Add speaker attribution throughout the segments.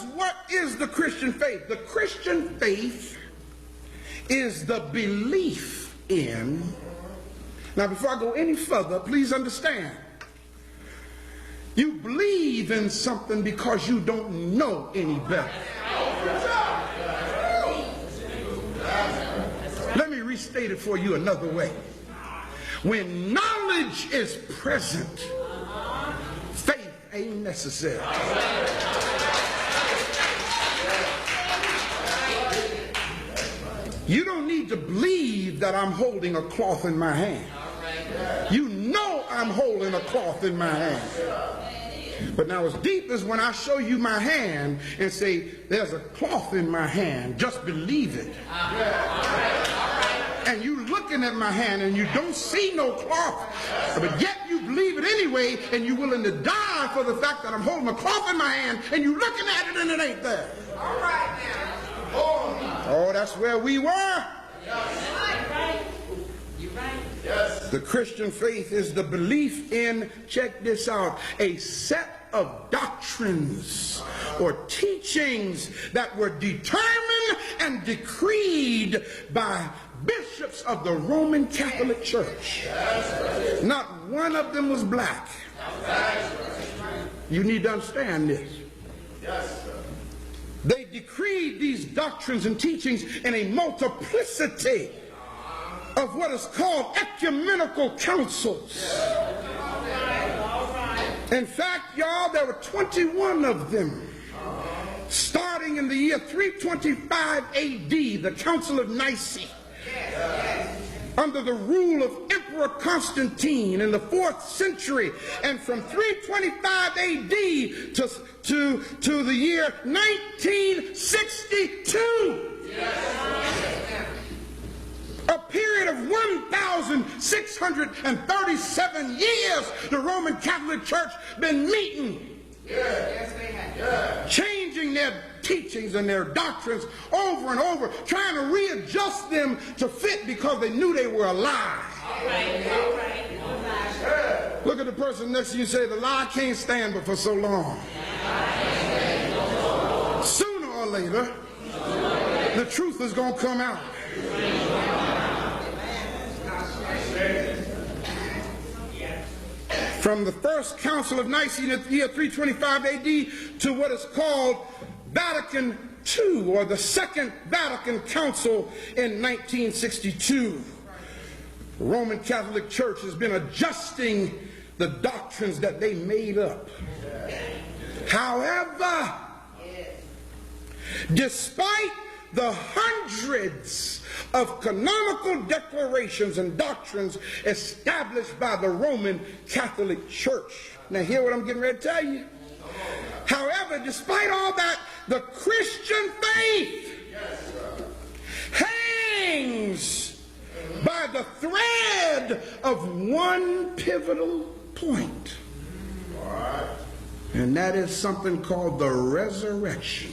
Speaker 1: What is the Christian faith? The Christian faith is the belief in. Now, before I go any further, please understand. You believe in something because you don't know any better. Let me restate it for you another way. When knowledge is present, faith ain't necessary. You don't need to believe that I'm holding a cloth in my hand. You know I'm holding a cloth in my hand. But now as deep as when I show you my hand and say, there's a cloth in my hand, just believe it. And you looking at my hand and you don't see no cloth, but yet you believe it anyway, and you're willing to die for the fact that I'm holding a cloth in my hand, and you're looking at it and it ain't there.
Speaker 2: All right now.
Speaker 1: Oh, that's where we were.
Speaker 2: Yes.
Speaker 1: The Christian faith is the belief in, check this out, a set of doctrines or teachings that were determined and decreed by bishops of the Roman Catholic Church. Not one of them was black. You need to understand this. They decreed these doctrines and teachings in a multiplicity of what is called ecumenical councils. In fact, y'all, there were 21 of them. Starting in the year 325 AD, the Council of Nicaea, under the rule of Emperor Constantine in the 4th century, and from 325 AD to the year 1962. A period of 1,637 years the Roman Catholic Church been meeting. Changing their teachings and their doctrines over and over, trying to readjust them to fit because they knew they were a lie. Look at the person next to you and say, the lie can't stand but for so long. Sooner or later, the truth is going to come out. From the first Council of Nicaea in the year 325 AD to what is called Vatican II, or the Second Vatican Council in 1962. The Roman Catholic Church has been adjusting the doctrines that they made up. However, despite the hundreds of canonical declarations and doctrines established by the Roman Catholic Church. Now hear what I'm getting ready to tell you. However, despite all that, the Christian faith hangs by the thread of one pivotal point. And that is something called the resurrection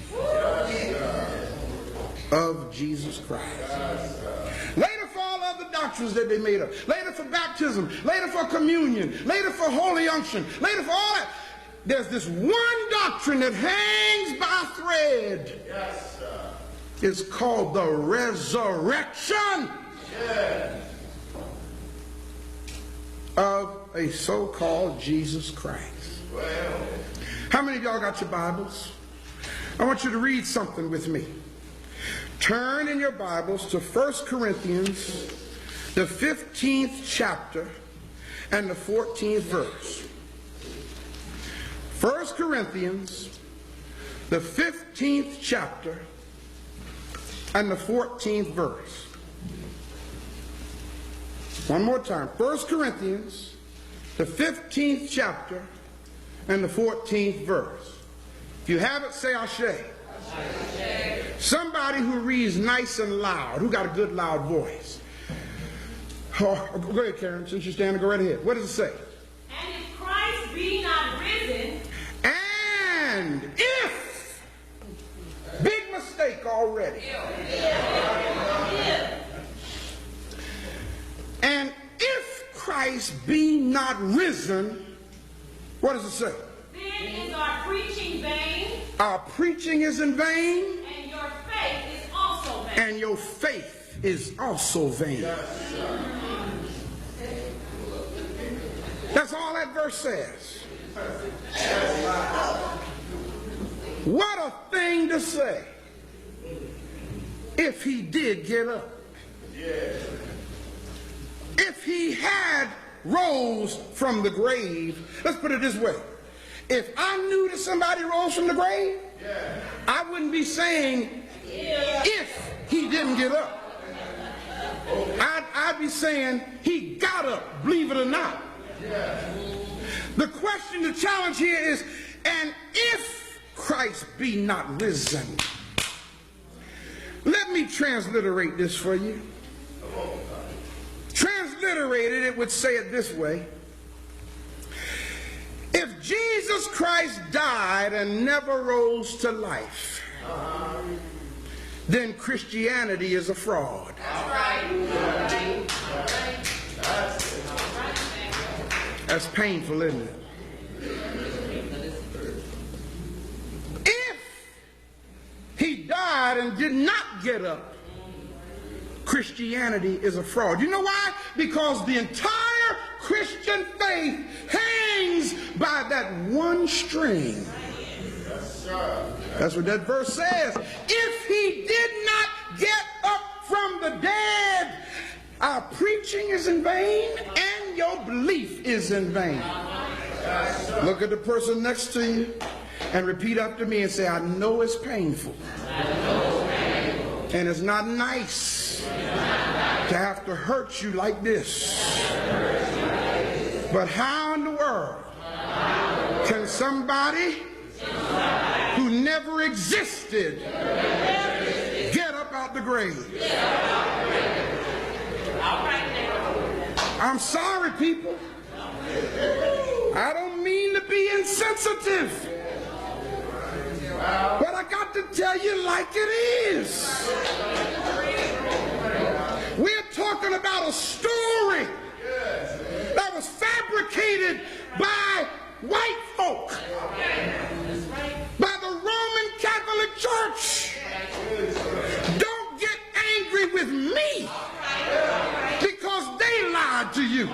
Speaker 1: of Jesus Christ. Later for all other doctrines that they made up. Later for baptism. Later for communion. Later for holy unction. Later for all that. There's this one doctrine that hangs by a thread. It's called the resurrection of a so-called Jesus Christ. How many of y'all got your Bibles? I want you to read something with me. Turn in your Bibles to 1 Corinthians, the 15th chapter and the 14th verse. 1 Corinthians, the 15th chapter and the 14th verse. One more time. 1 Corinthians, the 15th chapter and the 14th verse. If you have it, say Ashe. Somebody who reads nice and loud, who got a good loud voice. Oh, go ahead, Karen, since you're standing, go right ahead. What does it say?
Speaker 3: And if Christ be not risen,
Speaker 1: and if, big mistake already. And if Christ be not risen, what does it say?
Speaker 3: then is our preaching vain,
Speaker 1: Our preaching is in vain.
Speaker 3: And your faith is also vain.
Speaker 1: And your faith is also vain. That's all that verse says. What a thing to say if he did get up. If he had rose from the grave. Let's put it this way. If I knew that somebody rose from the grave, I wouldn't be saying if he didn't get up. I'd be saying he got up, believe it or not. The question, the challenge here is, and if Christ be not risen. Let me transliterate this for you. Transliterated, it would say it this way. If Jesus Christ died and never rose to life, then Christianity is a fraud. That's painful, isn't it? If he died and did not get up, Christianity is a fraud. You know why? Because the entire Christian faith hangs by that one string. That's what that verse says. If he did not get up from the dead, our preaching is in vain and your belief is in vain. Look at the person next to you and repeat after me and say, I know it's painful. And it's not nice to have to hurt you like this. But how in the world can somebody who never existed get up out the grave? I'm sorry, people. I don't mean to be insensitive. But I got to tell you like it is. We're talking about a story that was fabricated by white folk, by the Roman Catholic Church. Don't get angry with me because they lied to you.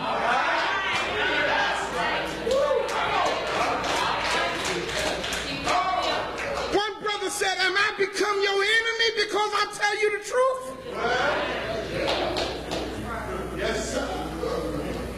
Speaker 1: One brother said, am I become your enemy because I tell you the truth?